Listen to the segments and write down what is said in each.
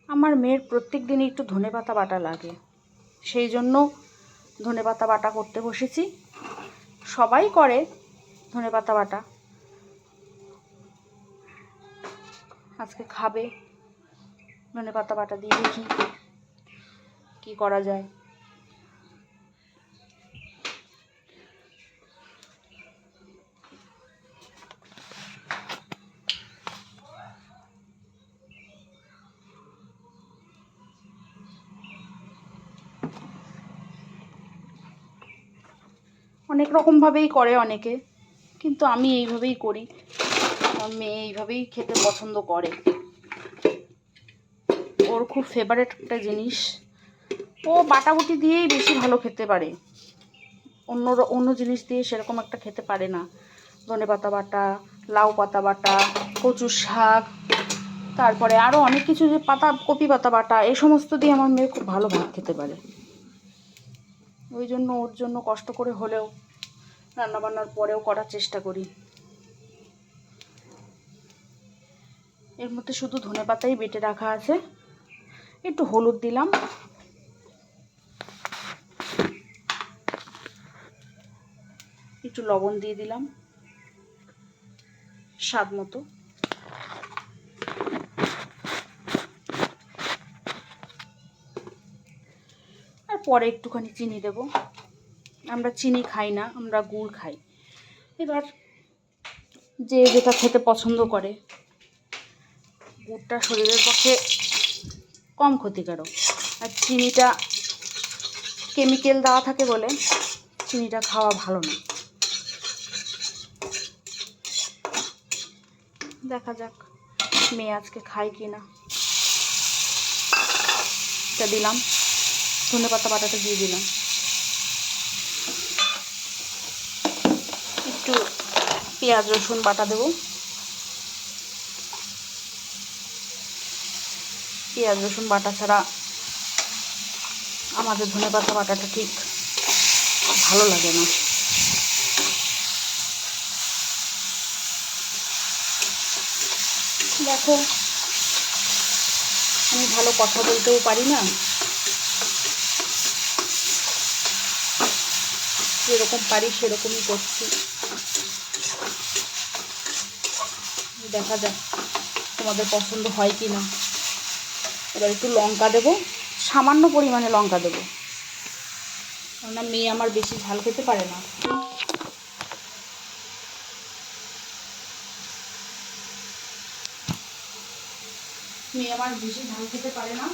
আমার মেয়ের প্রত্যেক দিনই একটু ধনেপাতা বাটা লাগে, সেই জন্য ধনেপাতা বাটা করতে বসেছি। সবাই করে ধনেপাতা বাটা, আজকে খাবে। ধনেপাতা বাটা দিয়ে দেখি কী করা যায়। অনেক রকমভাবেই করে অনেকে, কিন্তু আমি এইভাবেই করি। আমার মেয়ে এইভাবেই খেতে পছন্দ করে, ওর খুব ফেভারিট একটা জিনিস। ও বাটাবুটি দিয়েই বেশি ভালো খেতে পারে, অন্য জিনিস দিয়ে সেরকম একটা খেতে পারে না। ধনেপাতা বাটা, লাউ পাতা বাটা, কচুর শাক, তারপরে আরও অনেক কিছু, যে কপি পাতা বাটা, এই সমস্ত দিয়ে আমার মেয়ে খুব ভালো ভাত খেতে পারে। ওই জন্য ওর জন্য কষ্ট করে হলেও রান্নাবান্নার পরেও করার চেষ্টা করি। এর মধ্যে শুধু ধনেপাতাই বেটে রাখা আছে, একটু হলুদ দিলাম, একটু লবণ দিয়ে দিলাম স্বাদ মতো। আর পরে একটুখানি চিনি দেব। আমরা চিনি খাই না, আমরা গুড় খাই। এবার যে যেটা খেতে পছন্দ করে, গুড়টা শরীরের পক্ষে কম ক্ষতিকারক, আর চিনিটা কেমিক্যাল দেওয়া থাকে বলে চিনিটা খাওয়া ভালো না। দেখা যাক মেয়ে আজকে খায় কি না। এটা দিলাম, ধনেপাতা বাটাটা দিয়ে দিলাম, একটু পেঁয়াজ রসুন বাটা দেব। পেঁয়াজ রসুন বাটা ছাড়া আমাদের ধনেপাতা বাটাটা ঠিক ভালো লাগে না। দেখো, আমি ভালো কথা বলতেও পারি না, যেরকম পারি সেরকমই করছি। দেখা যাক তোমাদের পছন্দ হয় কি না। এবার একটু লঙ্কা দেবো, সামান্য পরিমাণে লঙ্কা দেবো, কেননা মেয়ে আমার বেশি ঝাল খেতে পারে না। মেয়ে আমার বেশি ঝাল খেতে পারে না।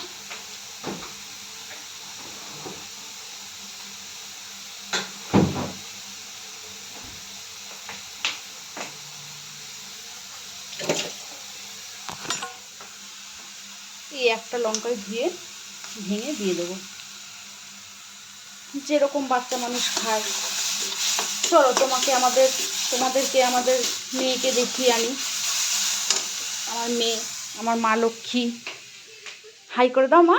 এই একটা লঙ্কায় ধুয়ে ভেঙে দিয়ে দেবো, যেরকম বাচ্চা মানুষ খায়। চলো তোমাদেরকে আমাদের মেয়েকে দেখিয়ে আনি। আমার মেয়ে, আমার মা লক্ষ্মী। হাই করে দাও মা।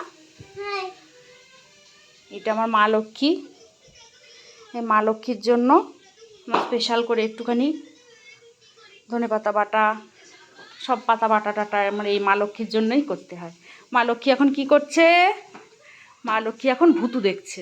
এটা আমার মা লক্ষ্মী। এই মা লক্ষ্মীর জন্য আমার স্পেশাল করে একটুখানি ধনেপাতা বাটা, সব পাতা বাটা টাটা আমার এই মা লক্ষ্মীর জন্যই করতে হয়। মা লক্ষ্মী এখন কি করছে? মা লক্ষ্মী এখন ভুতু দেখছে।